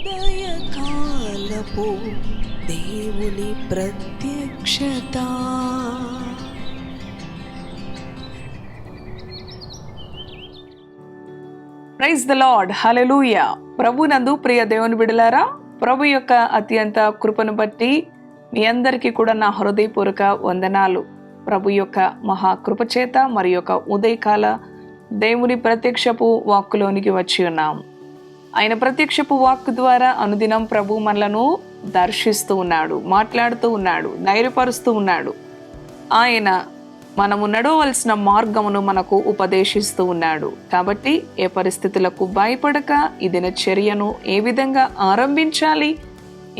ఉదయకాలపు దేవుని ప్రత్యక్షత. ప్రైజ్ ద లార్డ్, హల్లెలూయా. ప్రభునందు ప్రియ దేవుని బిడ్డలారా, ప్రభు యొక్క అత్యంత కృపను బట్టి మీ అందరికీ కూడా నా హృదయపూర్వక వందనాలు. ప్రభు యొక్క మహాకృప చేత మరి యొక్క ఉదయకాల దేవుని ప్రత్యక్షపు వాక్కులోనికి వచ్చి ఉన్నాం. ఆయన ప్రత్యక్షపు వాక్కు ద్వారా అనుదినం ప్రభు మనలను దర్శిస్తూ ఉన్నాడు, మాట్లాడుతూ ఉన్నాడు, ధైర్యపరుస్తూ ఉన్నాడు. ఆయన మనము నడవలసిన మార్గమును మనకు ఉపదేశిస్తూ ఉన్నాడు. కాబట్టి ఏ పరిస్థితులకు భయపడక ఈ దినచర్యను ఏ విధంగా ఆరంభించాలి,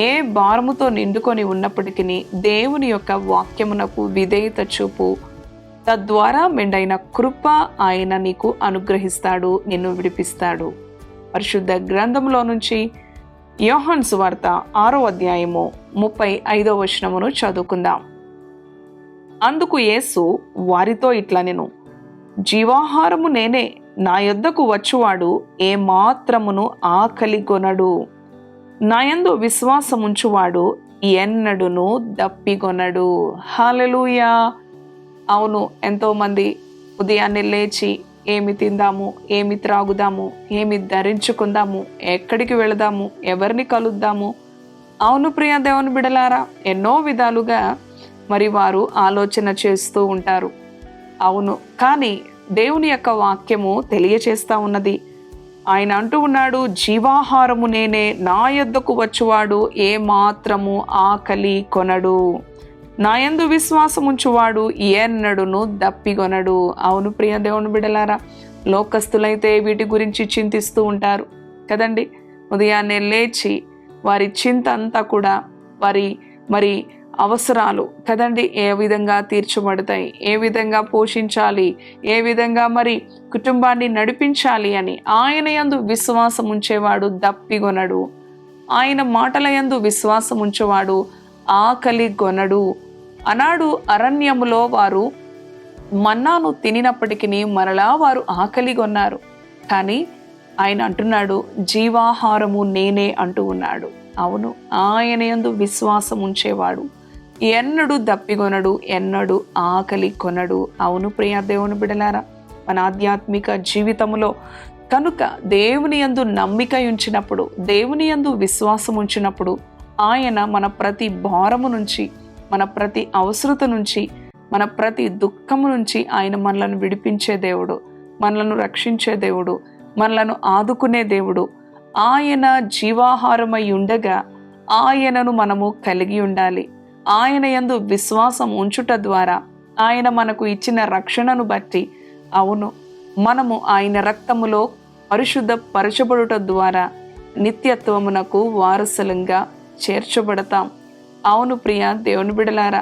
ఏ భారముతో నిండుకొని ఉన్నప్పటికీ దేవుని యొక్క వాక్యమునకు విధేయత చూపు, తద్వారా మెండైన కృప ఆయన నీకు అనుగ్రహిస్తాడు, నిన్ను విడిపిస్తాడు. పరిశుద్ధ గ్రంథంలో నుంచి యోహాను సువార్త 6వ అధ్యాయము 35వ వచనమును చదువుకుందాం. అందుకు యేసు వారితో ఇట్లనెను, జీవాహారము నేనే, నా యొద్దకు వచ్చువాడు ఏ మాత్రమును ఆకలి కొనడు, నా యందు విశ్వాసముంచువాడు ఎన్నడును దప్పికొనడు. హల్లెలూయా. అవును, ఎంతోమంది ఉదయాన్నే లేచి ఏమి తిందాము, ఏమి త్రాగుదాము, ఏమి ధరించుకుందాము, ఎక్కడికి వెళదాము, ఎవరిని కలుద్దాము. అవును ప్రియ దేవుని బిడలారా, ఎన్నో విధాలుగా మరి వారు ఆలోచన చేస్తూ ఉంటారు. అవును, కానీ దేవుని యొక్క వాక్యము తెలియచేస్తా ఉన్నది. ఆయన అంటూ ఉన్నాడు, జీవాహారము నేనే, నా యొద్దకు వచ్చువాడు ఏ మాత్రము ఆకలి కొనడు, నా యందు విశ్వాసముంచువాడు ఎన్నడును దప్పికొనడు. అవును ప్రియ దేవుని బిడలారా, లోకస్తులైతే వీటి గురించి చింతిస్తూ ఉంటారు కదండి. ఉదయాన్నే లేచి వారి చింత అంతా కూడా వారి అవసరాలు కదండి ఏ విధంగా తీర్చబడతాయి, ఏ విధంగా పోషించాలి, ఏ విధంగా మరి కుటుంబాన్ని నడిపించాలి అని. ఆయన యందు విశ్వాసం ఉంచేవాడు దప్పికొనడు, ఆయన మాటల యందు విశ్వాసం ఉంచేవాడు ఆకలి కొనడు అన్నాడు. అరణ్యములో వారు మన్నాను తినినప్పటికీ మరలా వారు ఆకలి కొన్నారు. కానీ ఆయన అంటున్నాడు, జీవాహారము నేనే అంటూ ఉన్నాడు. అవును, ఆయన యందు విశ్వాసం ఉంచేవాడు ఎన్నడు దప్పికొనడు, ఎన్నడు ఆకలి కొనడు. అవును ప్రియ దేవుని బిడలారా, మన ఆధ్యాత్మిక జీవితంలో కనుక దేవుని యందు నమ్మిక ఉంచినప్పుడు, దేవుని యందు విశ్వాసం ఉంచినప్పుడు ఆయన మన ప్రతి భారము నుంచి, మన ప్రతి అవసరత నుంచి, మన ప్రతి దుఃఖము నుంచి ఆయన మనలను విడిపించే దేవుడు, మనలను రక్షించే దేవుడు, మనలను ఆదుకునే దేవుడు. ఆయన జీవాహారమై ఉండగా ఆయనను మనము కలిగి ఉండాలి. ఆయన యందు విశ్వాసం ఉంచుట ద్వారా, ఆయన మనకు ఇచ్చిన రక్షణను బట్టి, అవును, మనము ఆయన రక్తములో పరిశుద్ధపరచబడుట ద్వారా నిత్యత్వమునకు వారసులంగా చేర్చబడతాం. అవును ప్రియ దేవుని బిడలారా,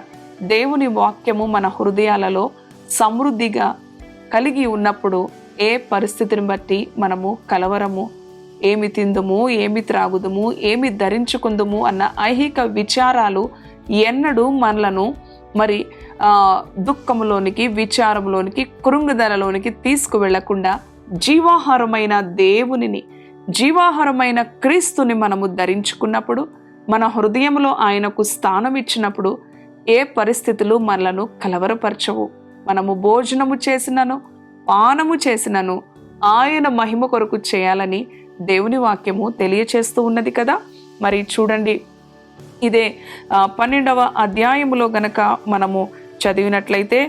దేవుని వాక్యము మన హృదయాలలో సమృద్ధిగా కలిగి ఉన్నప్పుడు ఏ పరిస్థితిని బట్టి మనము కలవరము, ఏమి తిందుము, ఏమి త్రాగుదుము, ఏమి ధరించుకుందుము అన్న ఐహిక విచారాలు ఎన్నడూ మనలను మరి దుఃఖములోనికి, విచారంలోనికి, కృంగుదలలోనికి తీసుకువెళ్లకుండా జీవాహారమైన దేవునిని, జీవాహారమైన క్రీస్తుని మనము ధరించుకున్నప్పుడు, మన హృదయంలో ఆయనకు స్థానం ఇచ్చినప్పుడు ఏ పరిస్థితులు మనలను కలవరపరచవు. మనము భోజనము చేసినను, పానము చేసినను ఆయన మహిమ కొరకు చేయాలని దేవుని వాక్యము తెలియచేస్తూ ఉన్నది కదా. మరి చూడండి, ఇదే 12వ అధ్యాయములో గనక మనము చదివినట్లయితే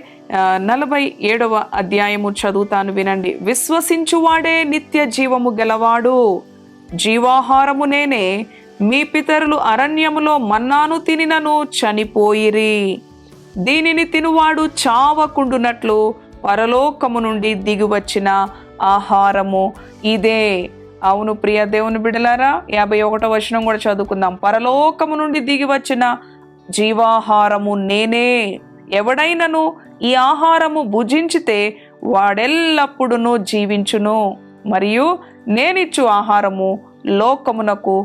47వ అధ్యాయము చదువుతాను, వినండి. విశ్వసించువాడే నిత్య జీవము గలవాడు, జీవాహారము నేనే, మీ పితరులు అరణ్యములో మన్నాను తినినను చనిపోయిరి, దీనిని తినువాడు చావకుండునట్లు పరలోకము నుండి దిగివచ్చిన ఆహారము ఇదే. అవును ప్రియ దేవుని బిడలారా, 51వ వచనం కూడా చదువుకుందాం. పరలోకము నుండి దిగి వచ్చిన జీవాహారము నేనే, ఎవడైనను ఈ ఆహారము భుజించితే వాడెల్లప్పుడూ జీవించును, మరియు నేనిచ్చు ఆహారము లోకమునకు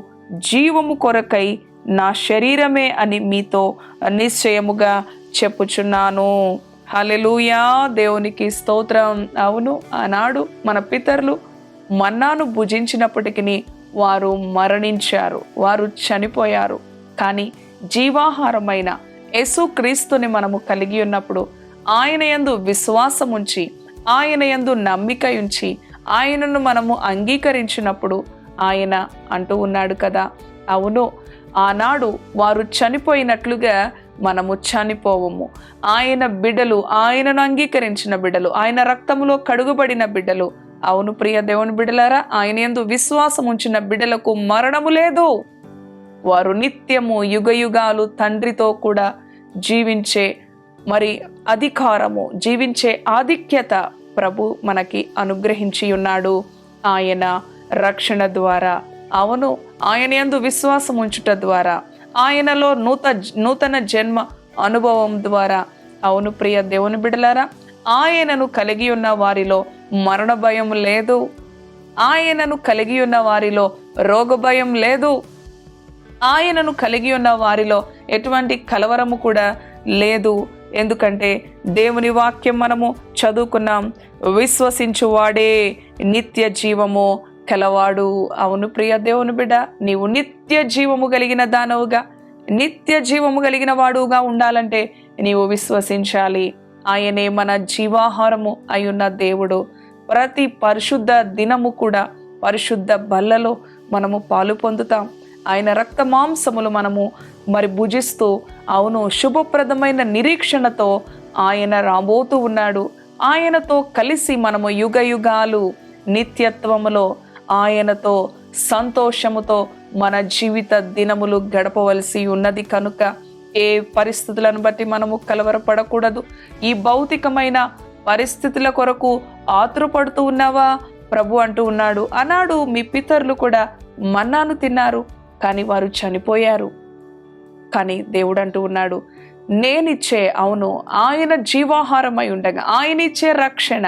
జీవము కొరకై నా శరీరమే అని మీతో నిశ్చయముగా చెప్పుచున్నాను. హల్లెలూయా, దేవునికి స్తోత్రం. అవును, ఆనాడు మన పితరులు మన్నాను భుజించినప్పటికీ వారు మరణించారు, వారు చనిపోయారు. కానీ జీవాహారమైన యేసుక్రీస్తుని మనము కలిగి ఉన్నప్పుడు, ఆయన యందు విశ్వాసం ఉంచి, ఆయన యందు నమ్మిక ఉంచి, ఆయనను మనము అంగీకరించినప్పుడు ఆయన అంటూ ఉన్నాడు కదా, అవును, ఆనాడు వారు చనిపోయినట్లుగా మనము చనిపోవము. ఆయన బిడ్డలు, ఆయనను అంగీకరించిన బిడ్డలు, ఆయన రక్తములో కడుగుబడిన బిడ్డలు, అవును ప్రియ దేవుని బిడ్డలారా, ఆయన యందు విశ్వాసం ఉంచిన బిడ్డలకు మరణము లేదు. వారు నిత్యము యుగయుగాలు తండ్రితో కూడా జీవించే అధికారము, జీవించే ఆధిక్యత ప్రభు మనకి అనుగ్రహించి ఉన్నాడు. ఆయన రక్షణ ద్వారా, అవును, ఆయన యందు విశ్వాసం ఉంచుట ద్వారా, ఆయనలో నూతన జన్మ అనుభవం ద్వారా, అవును ప్రియ దేవుని బిడ్డలారా, ఆయనను కలిగి ఉన్న వారిలో మరణ భయం లేదు. ఆయనను కలిగి ఉన్న వారిలో రోగ భయం లేదు. ఆయనను కలిగి ఉన్న వారిలో ఎటువంటి కలవరము కూడా లేదు. ఎందుకంటే దేవుని వాక్యం మనము చదువుకున్నాం, విశ్వసించువాడే నిత్య జీవము కలవాడు. అవును ప్రియ దేవుని బిడ్డ, నీవు నిత్య జీవము కలిగిన దానవుగా, నిత్య జీవము కలిగిన వాడుగా ఉండాలంటే నీవు విశ్వసించాలి. ఆయనే మన జీవాహారము అయ్యున్న దేవుడు. ప్రతి పరిశుద్ధ దినము కూడా పరిశుద్ధ బల్లలో మనము పాలు పొందుతాం. ఆయన రక్త మాంసములు మనము భుజిస్తూ, అవును, శుభప్రదమైన నిరీక్షణతో ఆయన రాబోతూ ఉన్నాడు. ఆయనతో కలిసి మనము యుగయుగాలు నిత్యత్వములో ఆయనతో సంతోషముతో మన జీవిత దినములు గడపవలసి ఉన్నది. కనుక ఏ పరిస్థితులను బట్టి మనము కలవరపడకూడదు. ఈ భౌతికమైన పరిస్థితుల కొరకు ఆతురపడుతూ ఉన్నావా? ప్రభు అంటూ ఉన్నాడు, అన్నాడు మీ పితరులు కూడా మన్నాను తిన్నారు, కానీ వారు చనిపోయారు. కానీ దేవుడు అంటూ ఉన్నాడు, నేనిచ్చే, అవును, ఆయన జీవాహారమై ఉండగా, ఆయన ఇచ్చే రక్షణ,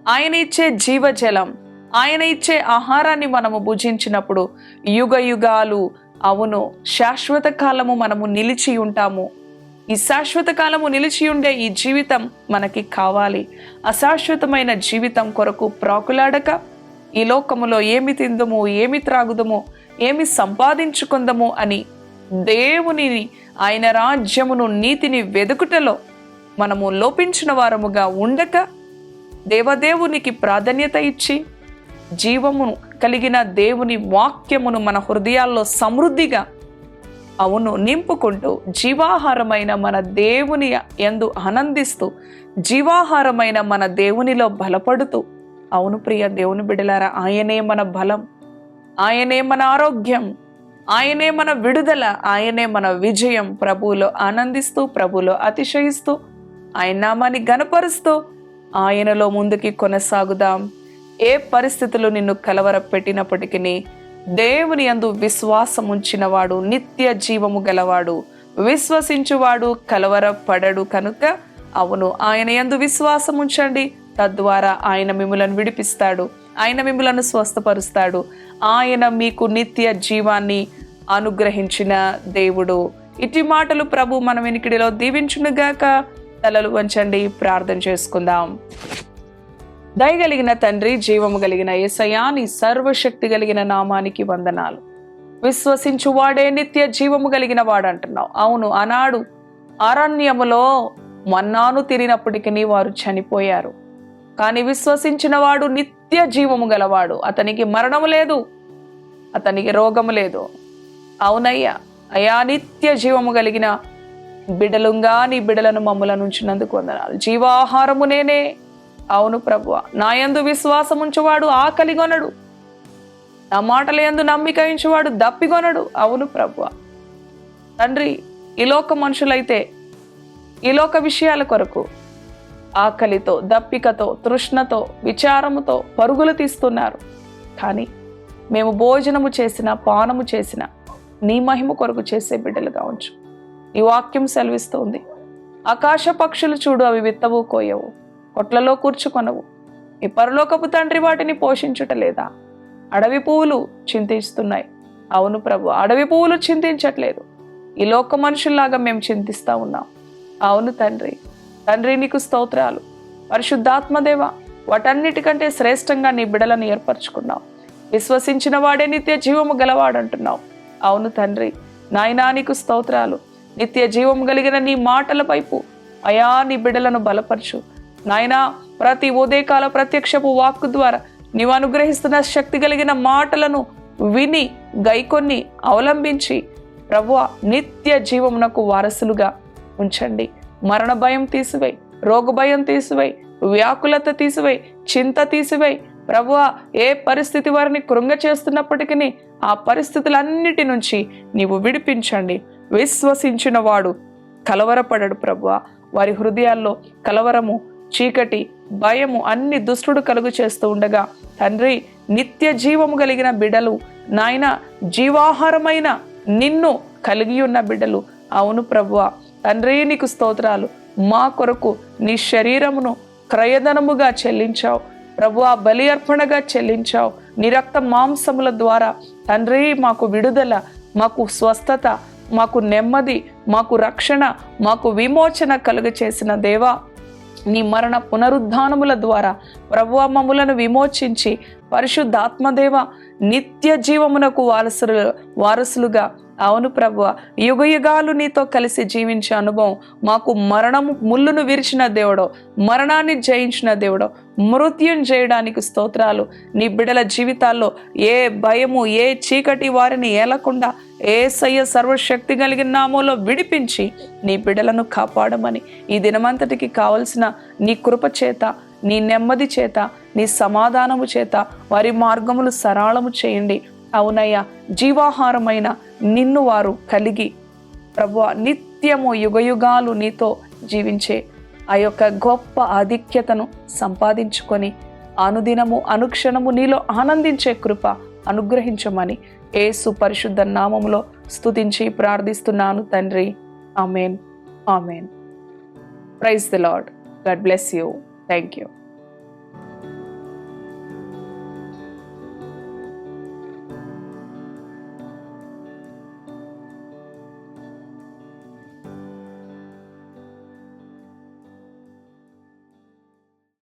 ఆయన ఇచ్చే జీవజలం, ఆయన ఇచ్చే ఆహారాన్ని మనము భుజించినప్పుడు యుగయుగాలు, అవును, శాశ్వత కాలము మనము నిలిచి ఉంటాము. ఈ శాశ్వత కాలము నిలిచి ఉండే ఈ జీవితం మనకి కావాలి. అశాశ్వతమైన జీవితం కొరకు ప్రాకులాడక, ఈ లోకములో ఏమి తిందుము, ఏమి త్రాగుదము, ఏమి సంపాదించుకుందము అని దేవునిని, ఆయన రాజ్యమును, నీతిని వెదుకుటలో మనము లోపించిన వారముగా ఉండక, దేవదేవునికి ప్రాధాన్యత ఇచ్చి జీవమును కలిగిన దేవుని వాక్యమును మన హృదయాల్లో సమృద్ధిగా, అవును, నింపుకుంటూ జీవాహారమైన మన దేవుని యందు ఆనందిస్తూ, జీవాహారమైన మన దేవునిలో బలపడుతూ, అవును ప్రియ దేవుని బిడ్డలారా, ఆయనే మన బలం, ఆయనే మన ఆరోగ్యం, ఆయనే మన విడుదల, ఆయనే మన విజయం. ప్రభువులో ఆనందిస్తూ, ప్రభువులో అతిశయిస్తూ, ఆయన నామాన్ని గణపరుస్తూ ఆయనలో ముందుకి కొనసాగుదాం. ఏ పరిస్థితులు నిన్ను కలవరపెట్టినప్పటికీ దేవుని యందు విశ్వాసం ఉంచినవాడు నిత్య జీవము గలవాడు, విశ్వసించువాడు కలవరపడడు. కనుక అవును, ఆయన యందు విశ్వాసం ఉంచండి. తద్వారా ఆయన మిమ్ములను విడిపిస్తాడు, ఆయన మిమ్ములను స్వస్థపరుస్తాడు. ఆయన మీకు నిత్య జీవాన్ని అనుగ్రహించిన దేవుడు. ఇటు మాటలు ప్రభు మన వెనికిడిలో దీవించునుగాక. తలలు వంచండి, ప్రార్థన చేసుకుందాం. దయగలిగిన తండ్రి, జీవము కలిగిన యేసయ్యా, నీ సర్వశక్తి కలిగిన నామానికి వందనాలు. విశ్వసించువాడే నిత్య జీవము కలిగిన వాడు అంటున్నావు. అవును, ఆనాడు అరణ్యములో మన్నాను తిరిగినప్పటికీ వారు చనిపోయారు. కానీ విశ్వసించిన వాడు నిత్య జీవము గలవాడు. అతనికి మరణము లేదు, అతనికి రోగము లేదు. అవునయ్యా, అయా, నిత్య జీవము కలిగిన బిడలుగా నీ బిడలను మమ్ములను ఉంచినందుకు వందనాలు. జీవాహారము నేనే. అవును ప్రభువ, నా యందు విశ్వాసం ఉంచువాడు ఆకలిగొనడు, నా మాటల యందు నమ్మిక ఉంచువాడు దప్పిగొనడు. అవును ప్రభువ. తండ్రి, ఈ లోక మనుషులైతే ఈ లోక విషయాల కొరకు ఆకలితో, దప్పికతో, తృష్ణతో, విచారముతో పరుగులు తీస్తున్నారు. కానీ మేము భోజనము చేసిన, పానము చేసిన నీ మహిమ కొరకు చేసే బిడ్డలుగా ఉంచు. ఈ వాక్యం సెలవిస్తుంది, ఆకాశ పక్షులు చూడు, అవి విత్తవు, కోయవు, కొట్లలో కూర్చుకొనవు, ఈ పరలోకపు తండ్రి వాటిని పోషించుట లేదా? అడవి పువ్వులు చింతిస్తున్నాయి. అవును ప్రభు, అడవి పువ్వులు చింతించట్లేదు. ఈ లోక మనుషుల్లాగా మేము చింతిస్తూ ఉన్నాం. అవును తండ్రి, తండ్రి నీకు స్తోత్రాలు. పరిశుద్ధాత్మదేవ, వాటన్నిటికంటే శ్రేష్టంగా నీ బిడలను ఏర్పరచుకున్నావు. విశ్వసించిన వాడే నిత్య జీవము గలవాడంటున్నావు. అవును తండ్రి, నాయనా నీకు స్తోత్రాలు. నిత్య జీవము కలిగిన నీ మాటల వైపు అయా నీ బిడ్డలను బలపరచు నాయనా. ప్రతి ఉదయకాల ప్రత్యక్షపు వాక్కు ద్వారా నీవు అనుగ్రహిస్తున్న శక్తి కలిగిన మాటలను విని గైకొన్ని అవలంబించి ప్రభువా నిత్య జీవమునకు వారసులుగా ఉంచండి. మరణ భయం తీసివేయి, రోగ భయం తీసివేయి, వ్యాకులత తీసివేయి, చింత తీసివేయి. ప్రభువా ఏ పరిస్థితి వారిని కృంగ చేస్తున్నప్పటికీ ఆ పరిస్థితులన్నిటి నుంచి నీవు విడిపించండి. విశ్వసించిన వాడు కలవరపడడు ప్రభువా. వారి హృదయాల్లో కలవరము, చీకటి, భయము అన్ని దుష్టుడు కలుగు చేస్తూ ఉండగా తండ్రి నిత్య జీవము కలిగిన బిడ్డలు నాయన, జీవాహారమైన నిన్ను కలిగి ఉన్న బిడ్డలు. అవును ప్రభువా తండ్రి నీకు స్తోత్రాలు. మా కొరకు నీ శరీరమును క్రయధనముగా చెల్లించావు ప్రభువా, బలి అర్పణగా చెల్లించావు. నీ రక్త మాంసముల ద్వారా తండ్రి మాకు విడుదల, మాకు స్వస్థత, మాకు నెమ్మది, మాకు రక్షణ, మాకు విమోచన కలుగ చేసిన దేవా, నీ మరణ పునరుద్ధానముల ద్వారా ప్రభువా మమ్ములను విమోచించి పరిశుద్ధాత్మదేవ నిత్య జీవమునకు వారసులుగా అవును ప్రభువా యుగయుగాలు నీతో కలిసి జీవించే అనుభవం మాకు. మరణము ముళ్ళును విరిచిన దేవుడో, మరణాన్ని జయించిన దేవుడో, మృత్యుం చేయడానికి స్తోత్రాలు. నీ బిడ్డల జీవితాల్లో ఏ భయము, ఏ చీకటి వారిని ఏలకుండా యేసయ్య సర్వశక్తి కలిగిన నామములో విడిపించి నీ బిడ్డలను కాపాడమని, ఈ దినమంతటికి కావలసిన నీ కృప చేత, నీ నెమ్మది చేత, నీ సమాధానము చేత వారి మార్గములు సరళము చేయండి. అవునయ్యా, జీవాహారమైన నిన్ను వారు కలిగి ప్రభువా నిత్యము యుగయుగాలు నీతో జీవించే ఆ యొక్క గొప్ప ఆధిక్యతను సంపాదించుకొని అనుదినము అనుక్షణము నీలో ఆనందించే కృప అనుగ్రహించమని యేసు పరిశుద్ధ నామములో స్తుతించి ప్రార్థిస్తున్నాను తండ్రి. Amen, amen. Praise the Lord. God bless you. Thank you.